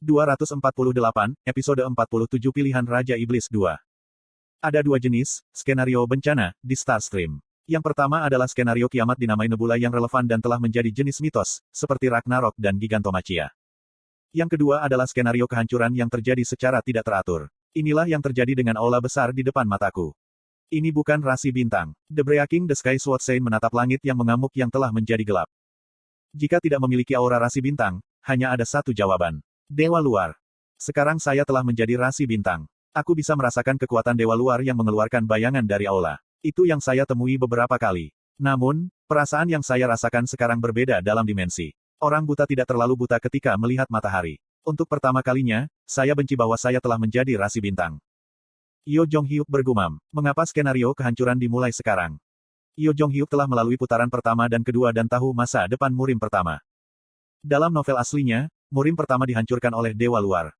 248, episode 47 Pilihan Raja Iblis 2. Ada dua jenis skenario bencana di Starstream. Yang pertama adalah skenario kiamat dinamai nebula yang relevan dan telah menjadi jenis mitos, seperti Ragnarok dan Gigantomachia. Yang kedua adalah skenario kehancuran yang terjadi secara tidak teratur. Inilah yang terjadi dengan aula besar di depan mataku. Ini bukan rasi bintang. The Breaking the Sky Sword Saint menatap langit yang mengamuk yang telah menjadi gelap. Jika tidak memiliki aura rasi bintang, hanya ada satu jawaban. Dewa luar. Sekarang saya telah menjadi rasi bintang. Aku bisa merasakan kekuatan dewa luar yang mengeluarkan bayangan dari aula. Itu yang saya temui beberapa kali. Namun, perasaan yang saya rasakan sekarang berbeda dalam dimensi. Orang buta tidak terlalu buta ketika melihat matahari. Untuk pertama kalinya, saya benci bahwa saya telah menjadi rasi bintang. Yo Jong-hyuk bergumam, mengapa skenario kehancuran dimulai sekarang? Yo Jong-hyuk telah melalui putaran pertama dan kedua dan tahu masa depan murim pertama. Dalam novel aslinya, murim pertama dihancurkan oleh dewa luar.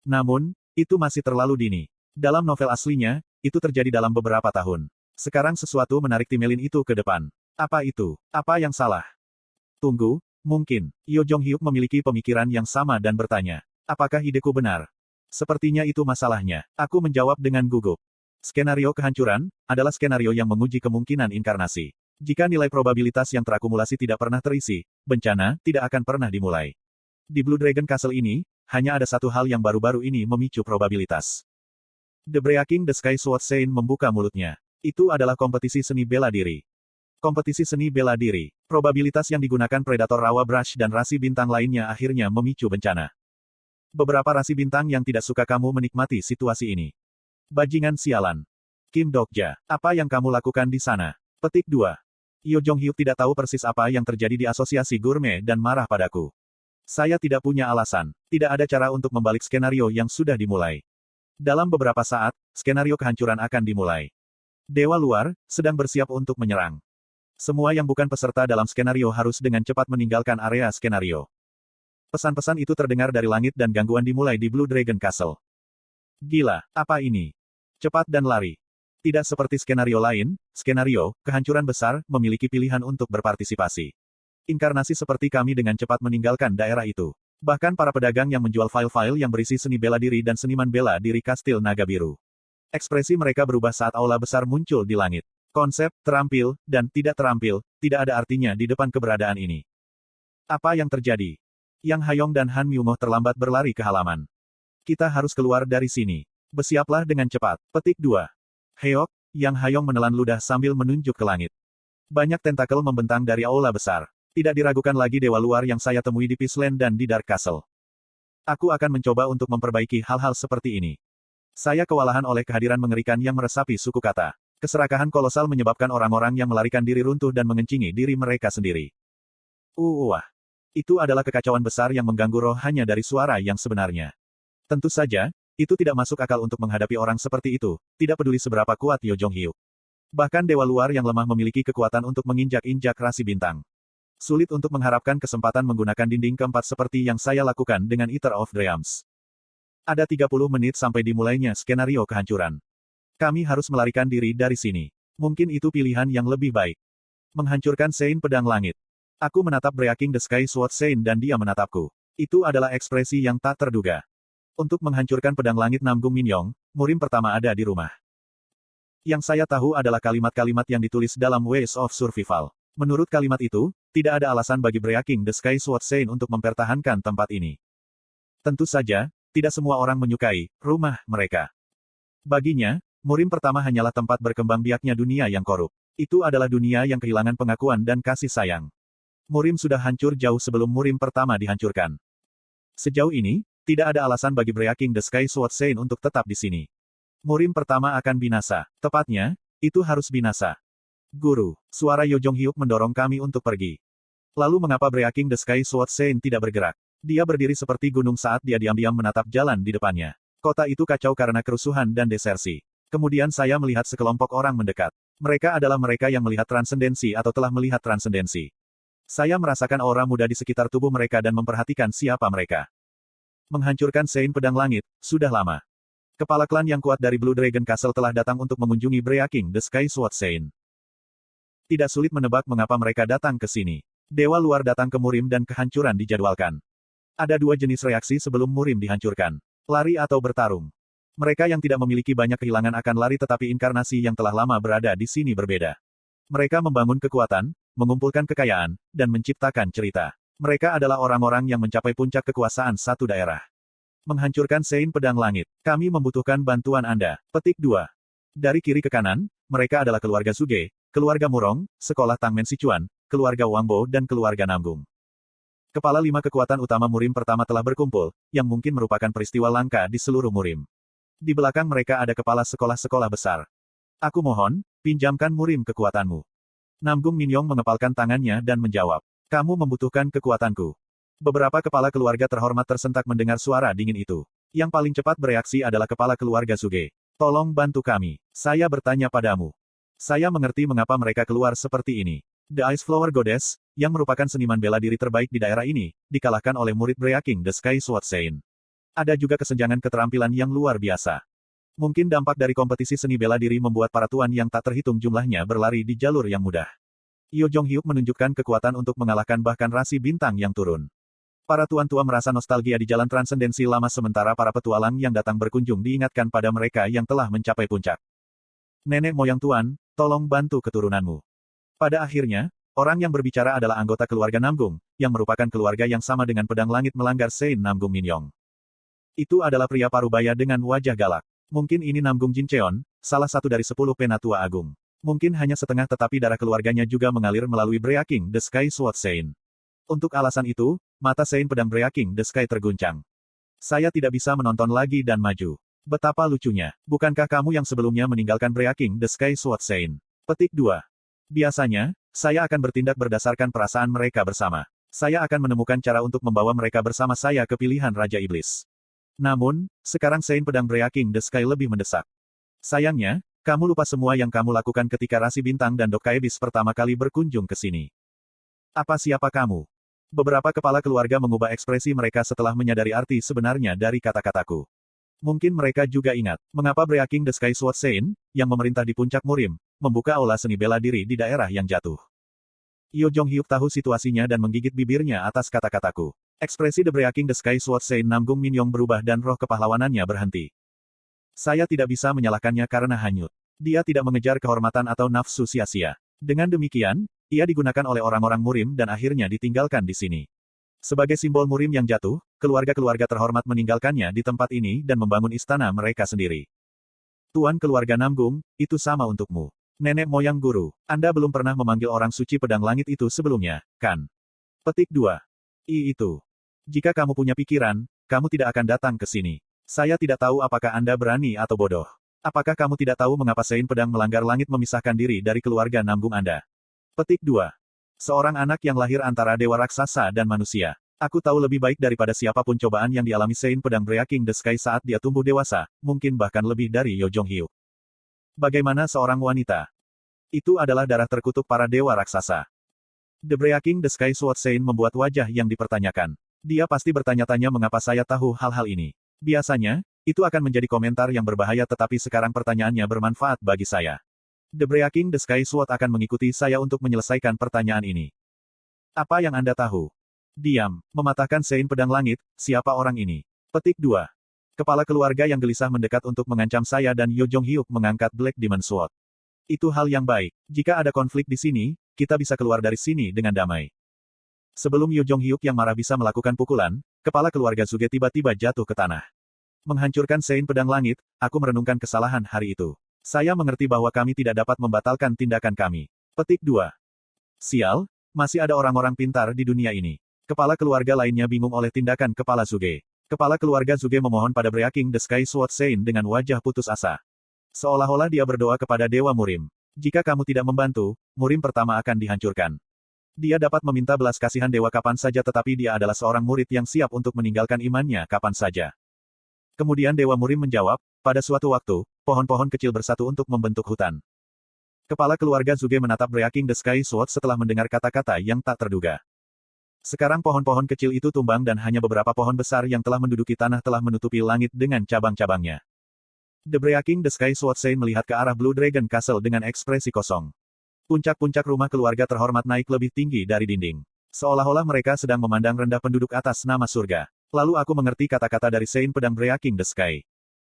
Namun, itu masih terlalu dini. Dalam novel aslinya, itu terjadi dalam beberapa tahun. Sekarang sesuatu menarik Timelin itu ke depan. Apa itu? Apa yang salah? Tunggu, mungkin. Yo Jong-hyuk memiliki pemikiran yang sama dan bertanya. Apakah ideku benar? Sepertinya itu masalahnya. Aku menjawab dengan gugup. Skenario kehancuran adalah skenario yang menguji kemungkinan inkarnasi. Jika nilai probabilitas yang terakumulasi tidak pernah terisi, bencana tidak akan pernah dimulai. Di Blue Dragon Castle ini, hanya ada satu hal yang baru-baru ini memicu probabilitas. The Breaking the Sky Sword Saint membuka mulutnya. Itu adalah kompetisi seni bela diri. Kompetisi seni bela diri. Probabilitas yang digunakan Predator Rawa Brush dan rasi bintang lainnya akhirnya memicu bencana. Beberapa rasi bintang yang tidak suka kamu menikmati situasi ini. Bajingan sialan. Kim Dokja, apa yang kamu lakukan di sana? Petik 2. Yo Jong-hyuk tidak tahu persis apa yang terjadi di asosiasi gourmet dan marah padaku. Saya tidak punya alasan. Tidak ada cara untuk membalik skenario yang sudah dimulai. Dalam beberapa saat, skenario kehancuran akan dimulai. Dewa luar sedang bersiap untuk menyerang. Semua yang bukan peserta dalam skenario harus dengan cepat meninggalkan area skenario. Pesan-pesan itu terdengar dari langit dan gangguan dimulai di Blue Dragon Castle. Gila, apa ini? Cepat dan lari. Tidak seperti skenario lain, skenario kehancuran besar memiliki pilihan untuk berpartisipasi. Inkarnasi seperti kami dengan cepat meninggalkan daerah itu. Bahkan para pedagang yang menjual file-file yang berisi seni bela diri dan seniman bela diri Kastil Naga Biru. Ekspresi mereka berubah saat aula besar muncul di langit. Konsep, terampil, dan tidak terampil, tidak ada artinya di depan keberadaan ini. Apa yang terjadi? Yang Hayong dan Han Myungmoh terlambat berlari ke halaman. Kita harus keluar dari sini. Bersiaplah dengan cepat. Petik 2. Heok, Yang Hayong menelan ludah sambil menunjuk ke langit. Banyak tentakel membentang dari aula besar. Tidak diragukan lagi dewa luar yang saya temui di Peaceland dan di Dark Castle. Aku akan mencoba untuk memperbaiki hal-hal seperti ini. Saya kewalahan oleh kehadiran mengerikan yang meresapi suku kata. Keserakahan kolosal menyebabkan orang-orang yang melarikan diri runtuh dan mengencingi diri mereka sendiri. Wah. Itu adalah kekacauan besar yang mengganggu roh hanya dari suara yang sebenarnya. Tentu saja, itu tidak masuk akal untuk menghadapi orang seperti itu, tidak peduli seberapa kuat Yo Jong-hyuk. Bahkan dewa luar yang lemah memiliki kekuatan untuk menginjak-injak rasi bintang. Sulit untuk mengharapkan kesempatan menggunakan dinding keempat seperti yang saya lakukan dengan Eater of Dreams. Ada 30 menit sampai dimulainya skenario kehancuran. Kami harus melarikan diri dari sini. Mungkin itu pilihan yang lebih baik. Menghancurkan Saint Pedang Langit. Aku menatap Breaking the Sky Sword Saint dan dia menatapku. Itu adalah ekspresi yang tak terduga. Untuk menghancurkan pedang langit Namgung Minyong, murim pertama ada di rumah. Yang saya tahu adalah kalimat-kalimat yang ditulis dalam Ways of Survival. Menurut kalimat itu, tidak ada alasan bagi Breaking the Sky Sword Saint untuk mempertahankan tempat ini. Tentu saja, tidak semua orang menyukai rumah mereka. Baginya, murim pertama hanyalah tempat berkembang biaknya dunia yang korup. Itu adalah dunia yang kehilangan pengakuan dan kasih sayang. Murim sudah hancur jauh sebelum murim pertama dihancurkan. Sejauh ini, tidak ada alasan bagi Breaking the Sky Sword Saint untuk tetap di sini. Murim pertama akan binasa. Tepatnya, itu harus binasa. Guru, suara Yo Jong-hyuk mendorong kami untuk pergi. Lalu mengapa Breaking the Sky Sword Saint tidak bergerak? Dia berdiri seperti gunung saat dia diam-diam menatap jalan di depannya. Kota itu kacau karena kerusuhan dan desersi. Kemudian saya melihat sekelompok orang mendekat. Mereka adalah mereka yang melihat transendensi atau telah melihat transendensi. Saya merasakan aura muda di sekitar tubuh mereka dan memperhatikan siapa mereka. Menghancurkan Saint Pedang Langit, sudah lama. Kepala klan yang kuat dari Blue Dragon Castle telah datang untuk mengunjungi Breaking the Sky Sword Saint. Tidak sulit menebak mengapa mereka datang ke sini. Dewa luar datang ke murim dan kehancuran dijadwalkan. Ada dua jenis reaksi sebelum murim dihancurkan. Lari atau bertarung. Mereka yang tidak memiliki banyak kehilangan akan lari tetapi inkarnasi yang telah lama berada di sini berbeda. Mereka membangun kekuatan, mengumpulkan kekayaan, dan menciptakan cerita. Mereka adalah orang-orang yang mencapai puncak kekuasaan satu daerah. Menghancurkan Sein Pedang Langit. Kami membutuhkan bantuan Anda. Petik 2. Dari kiri ke kanan, mereka adalah keluarga Zuge, keluarga Murong, sekolah Tangmen Sichuan, keluarga Wangbo dan keluarga Namgung. Kepala 5 kekuatan utama murim pertama telah berkumpul, yang mungkin merupakan peristiwa langka di seluruh murim. Di belakang mereka ada kepala sekolah-sekolah besar. Aku mohon, pinjamkan murim kekuatanmu. Namgung Minyong mengepalkan tangannya dan menjawab. Kamu membutuhkan kekuatanku. Beberapa kepala keluarga terhormat tersentak mendengar suara dingin itu. Yang paling cepat bereaksi adalah kepala keluarga Zuge. Tolong bantu kami. Saya bertanya padamu. Saya mengerti mengapa mereka keluar seperti ini. The Ice Flower Goddess, yang merupakan seniman bela diri terbaik di daerah ini, dikalahkan oleh murid Breaking the Sky Sword Sein. Ada juga kesenjangan keterampilan yang luar biasa. Mungkin dampak dari kompetisi seni bela diri membuat para tuan yang tak terhitung jumlahnya berlari di jalur yang mudah. Yo Jong-hyuk menunjukkan kekuatan untuk mengalahkan bahkan rasi bintang yang turun. Para tuan tua merasa nostalgia di jalan transendensi lama sementara para petualang yang datang berkunjung diingatkan pada mereka yang telah mencapai puncak. Nenek moyang tuan, tolong bantu keturunanmu. Pada akhirnya, orang yang berbicara adalah anggota keluarga Namgung, yang merupakan keluarga yang sama dengan pedang langit melanggar Sein Namgung Minyong. Itu adalah pria parubaya dengan wajah galak. Mungkin ini Namgung Jincheon, salah satu dari 10 penatua agung. Mungkin hanya setengah tetapi darah keluarganya juga mengalir melalui Breaking the Sky Sword Sein. Untuk alasan itu, mata Sein pedang Breaking the Sky terguncang. Saya tidak bisa menonton lagi dan maju. Betapa lucunya. Bukankah kamu yang sebelumnya meninggalkan Breaking the Sky Sword Sein? Petik 2. Biasanya, saya akan bertindak berdasarkan perasaan mereka bersama. Saya akan menemukan cara untuk membawa mereka bersama saya ke pilihan Raja Iblis. Namun, sekarang Sein pedang Breaking the Sky lebih mendesak. Sayangnya, kamu lupa semua yang kamu lakukan ketika Rasi Bintang dan Dokkaebis pertama kali berkunjung ke sini. Apa siapa kamu? Beberapa kepala keluarga mengubah ekspresi mereka setelah menyadari arti sebenarnya dari kata-kataku. Mungkin mereka juga ingat, mengapa Breaking the Sky Sword Sein, yang memerintah di puncak murim, membuka aula seni bela diri di daerah yang jatuh. Yo Jong-hyuk tahu situasinya dan menggigit bibirnya atas kata-kataku. Ekspresi The Breaking the Sky Sword Sein Namgung Minyong berubah dan roh kepahlawanannya berhenti. Saya tidak bisa menyalahkannya karena hanyut. Dia tidak mengejar kehormatan atau nafsu sia-sia. Dengan demikian, ia digunakan oleh orang-orang murim dan akhirnya ditinggalkan di sini. Sebagai simbol murim yang jatuh, keluarga-keluarga terhormat meninggalkannya di tempat ini dan membangun istana mereka sendiri. Tuan keluarga Namgung, itu sama untukmu. Nenek moyang guru, Anda belum pernah memanggil orang suci pedang langit itu sebelumnya, kan? Petik 2. Itu. Jika kamu punya pikiran, kamu tidak akan datang ke sini. Saya tidak tahu apakah Anda berani atau bodoh. Apakah kamu tidak tahu mengapa Sein pedang melanggar langit memisahkan diri dari keluarga Namgung Anda? Petik 2. Seorang anak yang lahir antara dewa raksasa dan manusia. Aku tahu lebih baik daripada siapapun cobaan yang dialami Sein pedang Breaking the Sky saat dia tumbuh dewasa, mungkin bahkan lebih dari Yo Jong-hyuk. Bagaimana seorang wanita? Itu adalah darah terkutuk para dewa raksasa. The Breaking the Sky Sword Sein membuat wajah yang dipertanyakan. Dia pasti bertanya-tanya mengapa saya tahu hal-hal ini. Biasanya, itu akan menjadi komentar yang berbahaya tetapi sekarang pertanyaannya bermanfaat bagi saya. The Breaking the Sky Sword akan mengikuti saya untuk menyelesaikan pertanyaan ini. Apa yang Anda tahu? Diam, mematahkan Sein pedang langit, siapa orang ini? Petik 2. Kepala keluarga yang gelisah mendekat untuk mengancam saya dan Yo Jong-hyuk mengangkat Black Demon Sword. Itu hal yang baik. Jika ada konflik di sini, kita bisa keluar dari sini dengan damai. Sebelum Yo Jong-hyuk yang marah bisa melakukan pukulan, kepala keluarga Zuge tiba-tiba jatuh ke tanah. Menghancurkan Sein pedang langit, aku merenungkan kesalahan hari itu. Saya mengerti bahwa kami tidak dapat membatalkan tindakan kami. Petik 2. Sial, masih ada orang-orang pintar di dunia ini. Kepala keluarga lainnya bingung oleh tindakan kepala Zuge. Kepala keluarga Zuge memohon pada Breaking the Sky Sword Sein dengan wajah putus asa. Seolah-olah dia berdoa kepada Dewa Murim. Jika kamu tidak membantu, Murim pertama akan dihancurkan. Dia dapat meminta belas kasihan dewa kapan saja tetapi dia adalah seorang murid yang siap untuk meninggalkan imannya kapan saja. Kemudian Dewa Murim menjawab, pada suatu waktu, pohon-pohon kecil bersatu untuk membentuk hutan. Kepala keluarga Zuge menatap Breaking the Sky Sword setelah mendengar kata-kata yang tak terduga. Sekarang pohon-pohon kecil itu tumbang dan hanya beberapa pohon besar yang telah menduduki tanah telah menutupi langit dengan cabang-cabangnya. The Breaking the Sky Sword Sein melihat ke arah Blue Dragon Castle dengan ekspresi kosong. Puncak-puncak rumah keluarga terhormat naik lebih tinggi dari dinding. Seolah-olah mereka sedang memandang rendah penduduk atas nama surga. Lalu aku mengerti kata-kata dari Saint Pedang Breaking the Sky.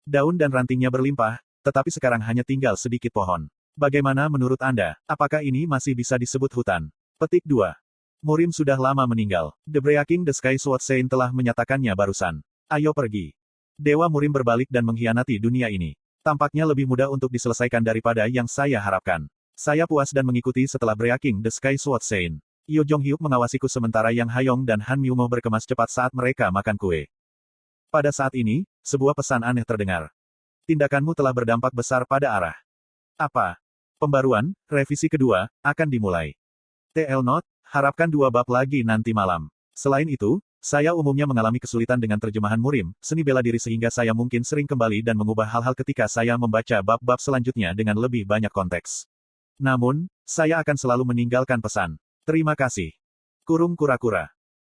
Daun dan rantingnya berlimpah, tetapi sekarang hanya tinggal sedikit pohon. Bagaimana menurut Anda? Apakah ini masih bisa disebut hutan? Petik 2. Murim sudah lama meninggal. The Breaking the Sky Sword Saint telah menyatakannya barusan. Ayo pergi. Dewa Murim berbalik dan mengkhianati dunia ini. Tampaknya lebih mudah untuk diselesaikan daripada yang saya harapkan. Saya puas dan mengikuti setelah Breaking the Sky Sword Saint. Yo Jong-hyuk mengawasiku sementara Yang Hayong dan Han Myungo berkemas cepat saat mereka makan kue. Pada saat ini, sebuah pesan aneh terdengar. Tindakanmu telah berdampak besar pada arah. Apa? Pembaruan, revisi kedua, akan dimulai. TL Note, harapkan 2 bab lagi nanti malam. Selain itu, saya umumnya mengalami kesulitan dengan terjemahan Murim, seni bela diri sehingga saya mungkin sering kembali dan mengubah hal-hal ketika saya membaca bab-bab selanjutnya dengan lebih banyak konteks. Namun, saya akan selalu meninggalkan pesan. Terima kasih. Kurung kura-kura.